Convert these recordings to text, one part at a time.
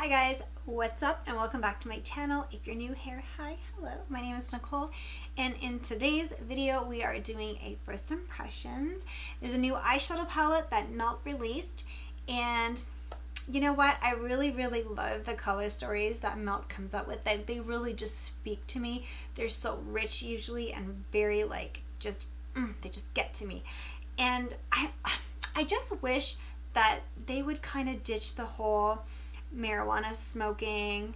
Hi guys, what's up and welcome back to my channel. If you're new here, hi, hello, my name is Nicole and in today's video we are doing a first impressions. There's a new eyeshadow palette that Melt released and you know what, I really love the color stories that Melt comes up with. They really just speak to me. They're so rich usually and very like just they just get to me. And I just wish that they would kind of ditch the whole marijuana smoking,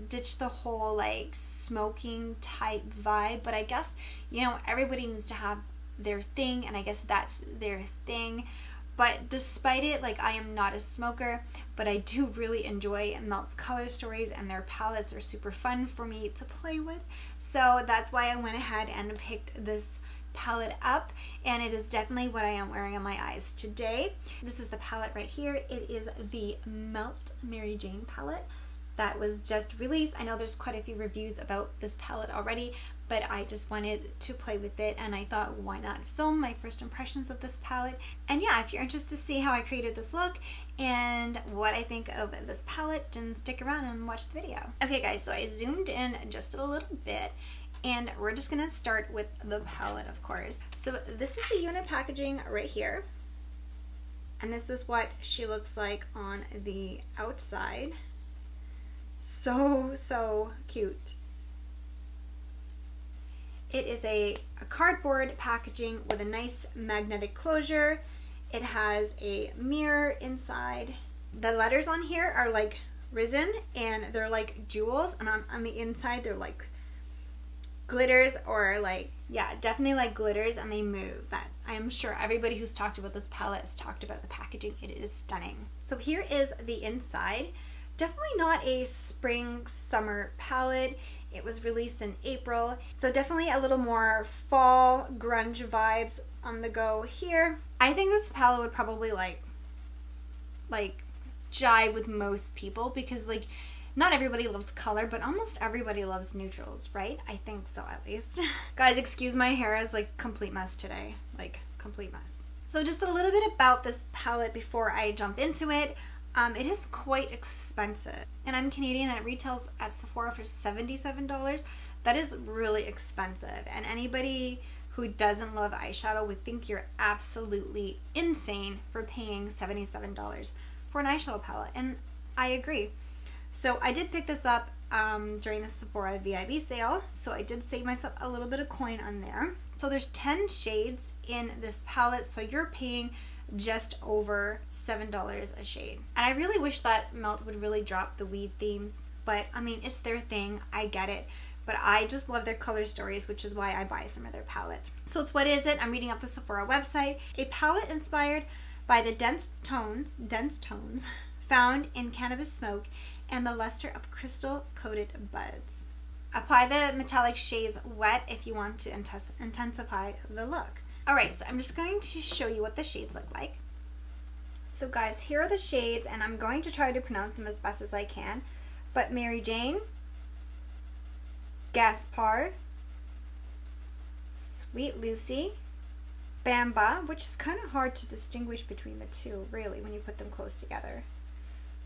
ditch the whole like smoking type vibe, but I guess, you know, everybody needs to have their thing and I guess that's their thing. But despite it, like, I am not a smoker, but I do really enjoy Melt's color stories and their palettes are super fun for me to play with. So that's why I went ahead and picked this palette up, and it is definitely what I am wearing on my eyes today. This is the palette right here. It is the Melt Maryjane palette that was just released. I know there's quite a few reviews about this palette already, but I just wanted to play with it and I thought, why not film my first impressions of this palette? And yeah, if you're interested to see how I created this look and what I think of this palette, then stick around and watch the video. Okay guys, so I zoomed in just a little bit and we're just gonna start with the palette, of course. So this is the unit packaging right here. And this is what she looks like on the outside. So cute. It is a cardboard packaging with a nice magnetic closure. It has a mirror inside. The letters on here are like resin and they're like jewels, and on the inside they're like glitters, or like, yeah, definitely like glitters, and they move. That I'm sure everybody who's talked about this palette has talked about the packaging. It is stunning. So here is the inside. Definitely not a spring summer palette. It was released in April, so definitely a little more fall grunge vibes on the go here. I think this palette would probably like jive with most people because like not everybody loves color, but almost everybody loves neutrals, right? I think so, at least. Guys, excuse my hair is like complete mess today, like complete mess. So just a little bit about this palette before I jump into it. It is quite expensive, and I'm Canadian and it retails at Sephora for $77. That is really expensive, and anybody who doesn't love eyeshadow would think you're absolutely insane for paying $77 for an eyeshadow palette, and I agree. So I did pick this up during the Sephora VIB sale, so I did save myself a little bit of coin on there. So there's 10 shades in this palette, so you're paying just over $7 a shade. And I really wish that Melt would really drop the weed themes, but I mean, it's their thing, I get it. But I just love their color stories, which is why I buy some of their palettes. So it's what is it? I'm reading off the Sephora website. A palette inspired by the dense tones found in cannabis smoke and the luster of crystal coated buds. Apply the metallic shades wet if you want to intensify the look. Alright, so I'm just going to show you what the shades look like. So guys, here are the shades, and I'm going to try to pronounce them as best as I can. But Maryjane, Gaspard, Sweet Lucy, Bamba, which is kind of hard to distinguish between the two, really, when you put them close together.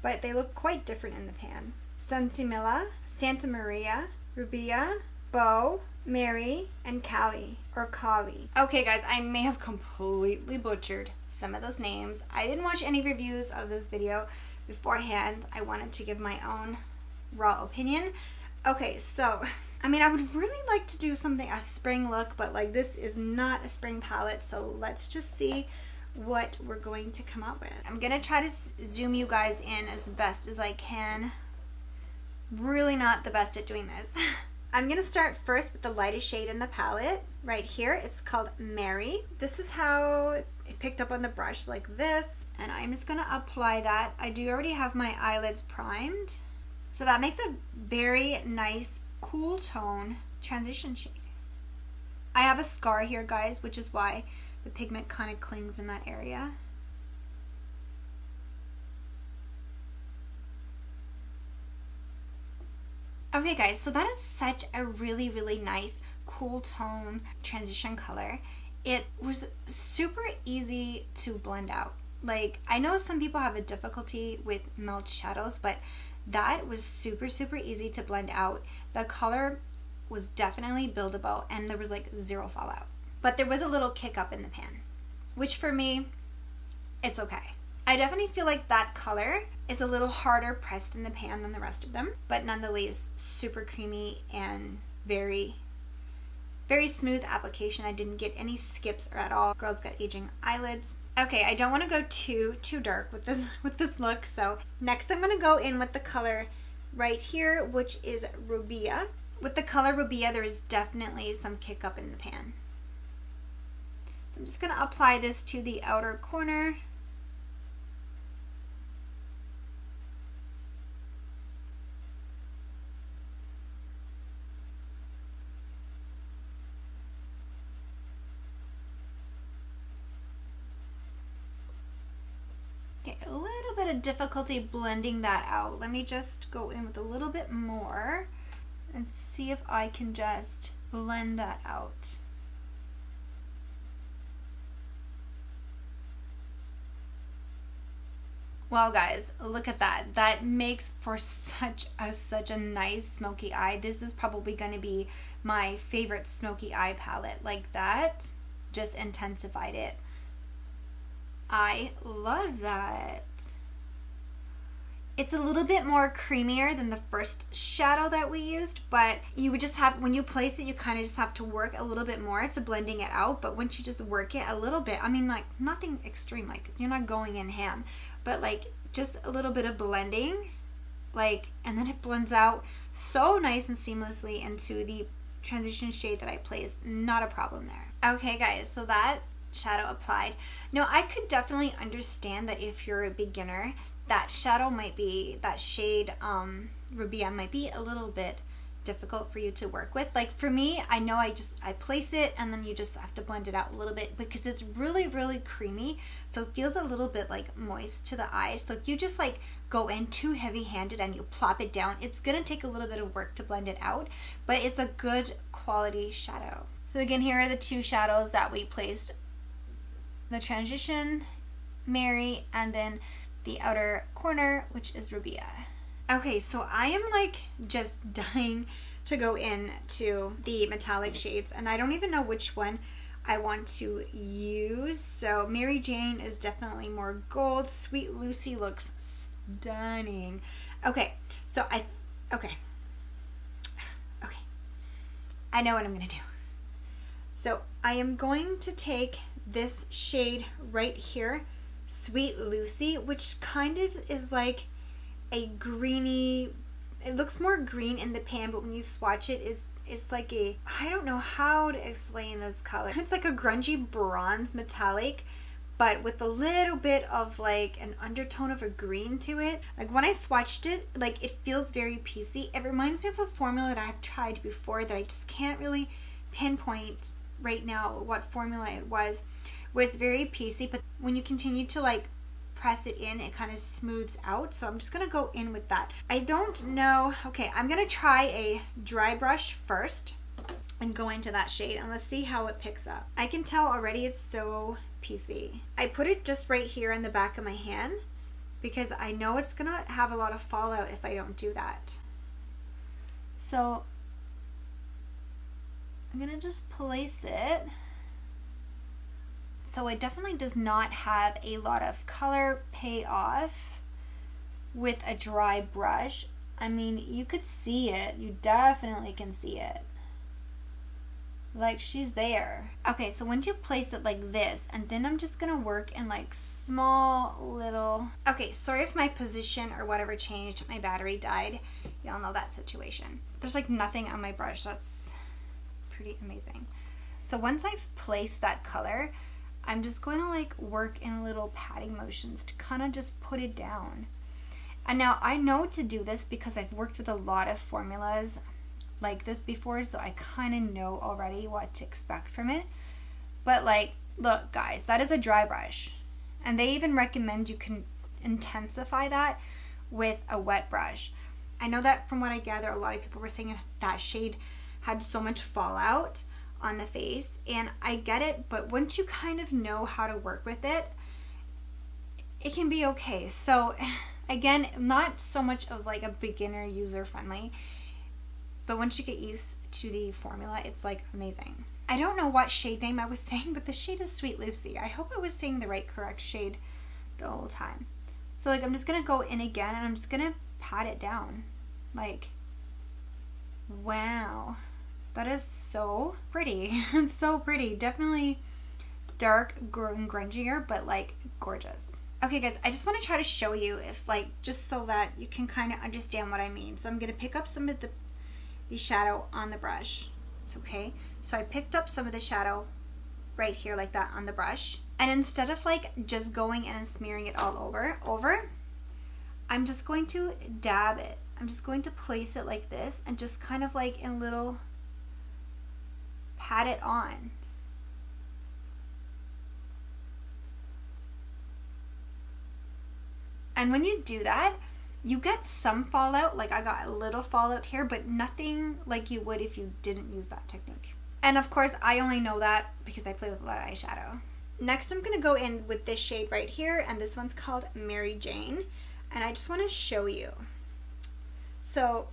But they look quite different in the pan. Sensimilla, Santa Maria, Rubia, Beau, Mary, and Kali, or Kali. Okay guys, I may have completely butchered some of those names. I didn't watch any reviews of this video beforehand. I wanted to give my own raw opinion. Okay, so, I mean, I would really like to do something, a spring look, but like this is not a spring palette, so let's just see what we're going to come up with. I'm gonna try to zoom you guys in as best as I can. Really not the best at doing this. I'm going to start first with the lightest shade in the palette, right here. It's called Mary. This is how it picked up on the brush, like this, and I'm just going to apply that. I do already have my eyelids primed, so that makes a very nice, cool tone transition shade. I have a scar here, guys, which is why the pigment kind of clings in that area. Okay guys, so that is such a really nice cool tone transition color. It was super easy to blend out. Like, I know some people have a difficulty with Melt shadows, but that was super, super easy to blend out. The color was definitely buildable and there was like zero fallout. But there was a little kick up in the pan, which for me, it's okay. I definitely feel like that color is a little harder pressed in the pan than the rest of them, but nonetheless super creamy and very, very smooth application. I didn't get any skips or at all. Girls got aging eyelids. Okay, I don't want to go too dark with this look. So next I'm going to go in with the color right here, which is Rubia. With the color Rubia, there is definitely some kick up in the pan. So I'm just going to apply this to the outer corner. Okay, a little bit of difficulty blending that out. Let me just go in with a little bit more and see if I can just blend that out. Wow, guys, look at that. That makes for such a nice smoky eye. This is probably going to be my favorite smoky eye palette. Like that just intensified it. I love that. It's a little bit more creamier than the first shadow that we used, but you would just have, when you place it, you kind of just have to work a little bit more to blending it out. But once you just work it a little bit, I mean, like nothing extreme, like you're not going in ham, but like just a little bit of blending, like, and then it blends out so nice and seamlessly into the transition shade that I placed. Not a problem there. Okay, guys, so that shadow applied. Now I could definitely understand that if you're a beginner, that shadow might be, that shade Rubia might be a little bit difficult for you to work with. Like for me, I know I place it and then you just have to blend it out a little bit because it's really, really creamy. So it feels a little bit like moist to the eye. So if you just like go in too heavy handed and you plop it down, it's gonna take a little bit of work to blend it out, but it's a good quality shadow. So again, here are the two shadows that we placed. The transition, Mary, and then the outer corner, which is Rubia. Okay, so I am like just dying to go into the metallic shades, and I don't even know which one I want to use. So Maryjane is definitely more gold. Sweet Lucy looks stunning. Okay, so okay. I know what I'm gonna do. So I am going to take this shade right here, Sweet Lucy, which kind of is like a greeny, it looks more green in the pan, but when you swatch it, it's like a, I don't know how to explain this color. It's like a grungy bronze metallic, but with a little bit of like an undertone of a green to it. Like when I swatched it, like it feels very piecey. It reminds me of a formula that I've tried before that I just can't really pinpoint right now what formula it was, where it's very piecey, but when you continue to like press it in, it kind of smooths out. So I'm just gonna go in with that. I don't know, okay, I'm gonna try a dry brush first and go into that shade and let's see how it picks up. I can tell already it's so piecey. I put it just right here in the back of my hand because I know it's gonna have a lot of fallout if I don't do that. So I'm gonna just place it. So it definitely does not have a lot of color payoff with a dry brush. I mean, you could see it. You definitely can see it. Like she's there. Okay, so once you place it like this, and then I'm just gonna work in like small little, okay, sorry if my position or whatever changed, my battery died. Y'all know that situation. There's like nothing on my brush. That's pretty amazing. So once I've placed that color, I'm just going to like work in little patting motions to kind of just put it down. And now I know to do this because I've worked with a lot of formulas like this before, so I kind of know already what to expect from it. But like, look guys, that is a dry brush. And they even recommend you can intensify that with a wet brush. I know that from what I gather, a lot of people were saying that shade had so much fallout on the face, and I get it, but once you kind of know how to work with it, it can be okay. So Again, not so much of like a beginner user friendly, but once you get used to the formula, it's like amazing. I don't know what shade name I was saying, but the shade is Sweet Lucy. I hope I was saying the right correct shade the whole time. So like I'm just gonna go in again and I'm just gonna pat it down. Like, wow, that is so pretty. It's so pretty. Definitely dark and grungier, but like gorgeous. Okay guys, I just want to try to show you if like, just so that you can kind of understand what I mean. So I'm gonna pick up some of the shadow on the brush. It's okay. So I picked up some of the shadow right here like that on the brush. And instead of like just going in and smearing it all over, I'm just going to dab it. I'm just going to place it like this and just kind of like in little, pat it on. And when you do that, you get some fallout. Like I got a little fallout here, but nothing like you would if you didn't use that technique. And of course, I only know that because I play with a lot of eyeshadow. Next, I'm going to go in with this shade right here, and this one's called Maryjane. And I just want to show you. So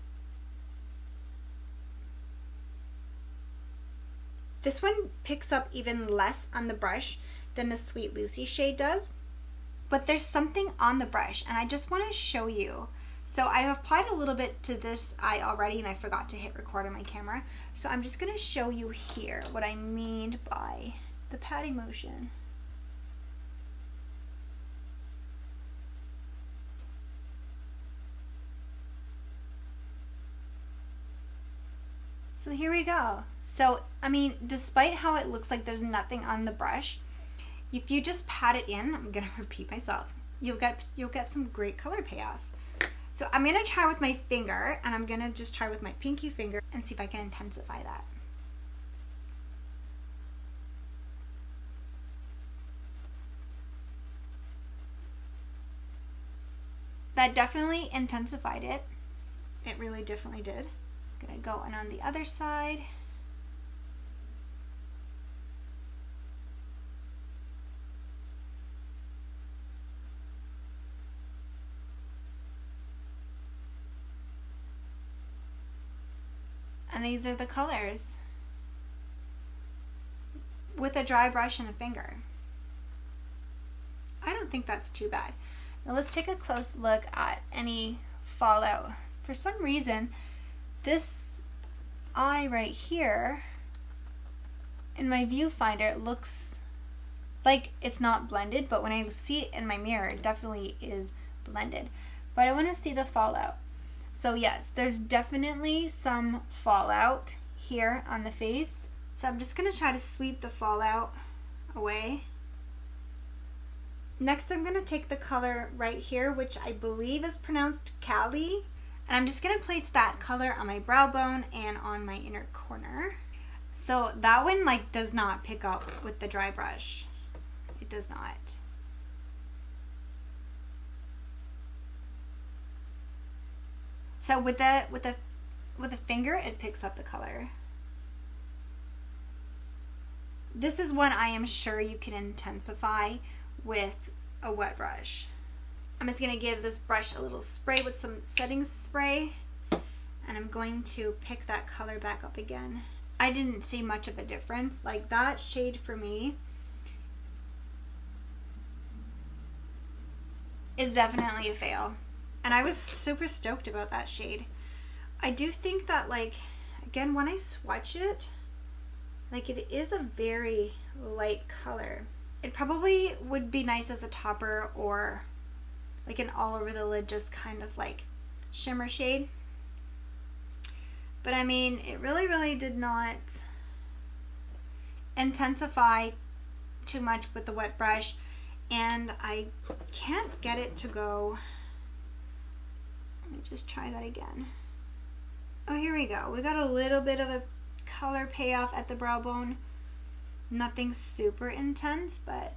this one picks up even less on the brush than the Sweet Lucy shade does. But there's something on the brush, and I just want to show you. So I have applied a little bit to this eye already, and I forgot to hit record on my camera. So I'm just going to show you here what I mean by the patting motion. So here we go. So, I mean, despite how it looks like there's nothing on the brush, if you just pat it in, I'm gonna repeat myself, you'll get some great color payoff. So I'm gonna try with my finger, and I'm gonna just try with my pinky finger and see if I can intensify that. That definitely intensified it. It really definitely did. I'm gonna go in on the other side. And these are the colors with a dry brush and a finger. I don't think that's too bad. Now let's take a close look at any fallout. For some reason, this eye right here in my viewfinder looks like it's not blended, but when I see it in my mirror, it definitely is blended. But I want to see the fallout. So yes, there's definitely some fallout here on the face. So I'm just going to try to sweep the fallout away. Next, I'm going to take the color right here, which I believe is pronounced Cali. And I'm just going to place that color on my brow bone and on my inner corner. So that one like does not pick up with the dry brush. It does not. So with a finger, it picks up the color. This is one I am sure you can intensify with a wet brush. I'm just going to give this brush a little spray with some setting spray, and I'm going to pick that color back up again. I didn't see much of a difference. Like that shade for me is definitely a fail. And I was super stoked about that shade. I do think that, like, again, when I swatch it, like it is a very light color. It probably would be nice as a topper or like an all over the lid, just kind of like shimmer shade. But I mean, it really did not intensify too much with the wet brush, and I can't get it to go. Let me just try that again. Oh, here we go. We got a little bit of a color payoff at the brow bone. Nothing super intense, but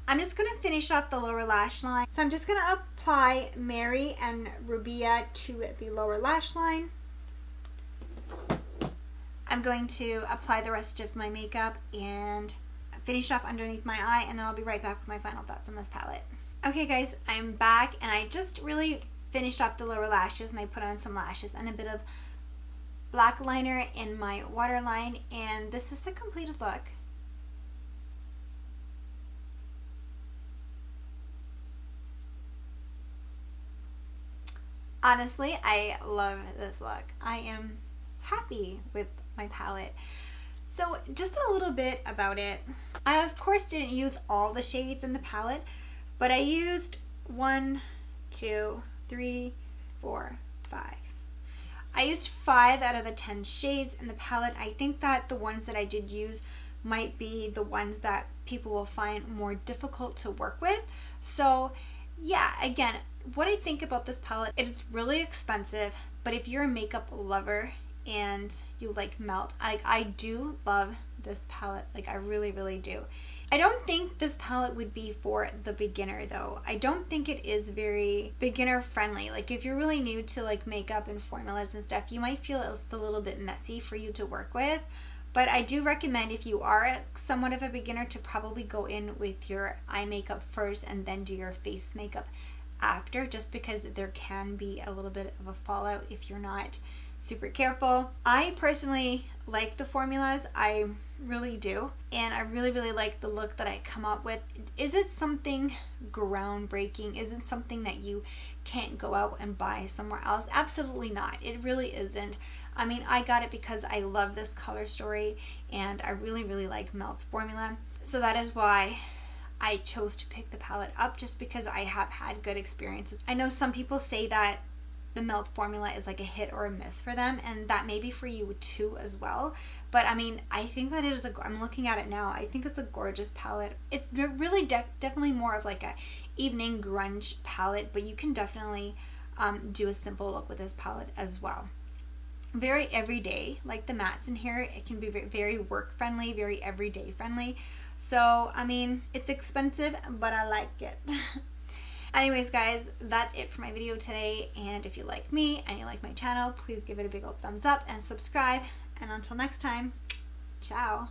I'm just going to finish off the lower lash line. So I'm just going to apply Mary and Rubia to the lower lash line. I'm going to apply the rest of my makeup and finish off underneath my eye, and then I'll be right back with my final thoughts on this palette. Okay guys, I'm back and I just really finished up the lower lashes and I put on some lashes and a bit of black liner in my waterline, and this is the completed look. Honestly, I love this look. I am happy with my palette. So just a little bit about it. I of course didn't use all the shades in the palette, but I used 1, 2, 3, 4, 5. I used 5 out of the 10 shades in the palette. I think that the ones that I did use might be the ones that people will find more difficult to work with. So yeah, again, what I think about this palette, it's really expensive, but if you're a makeup lover and you like melt, I do love this palette. Like I really, really do. I don't think this palette would be for the beginner though. I don't think it is very beginner friendly. Like if you're really new to like makeup and formulas and stuff, you might feel it's a little bit messy for you to work with. But I do recommend, if you are somewhat of a beginner, to probably go in with your eye makeup first and then do your face makeup after, just because there can be a little bit of a fallout if you're not super careful. I personally like the formulas. I really do, and I really, really like the look that I come up with. Is it something groundbreaking? Is it something that you can't go out and buy somewhere else? Absolutely not. It really isn't. I mean, I got it because I love this color story and I really, really like Melt's formula. So that is why I chose to pick the palette up, just because I have had good experiences. I know some people say that the Melt formula is like a hit or a miss for them, and that may be for you too as well. But I mean, I think that it is I'm looking at it now, I think it's a gorgeous palette. It's really definitely more of like a evening grunge palette, but you can definitely do a simple look with this palette as well. Very everyday, like the mattes in here. It can be very work friendly, very everyday friendly. So I mean, it's expensive, but I like it. Anyways guys, that's it for my video today, and if you like me and you like my channel, please give it a big old thumbs up and subscribe, and until next time, ciao.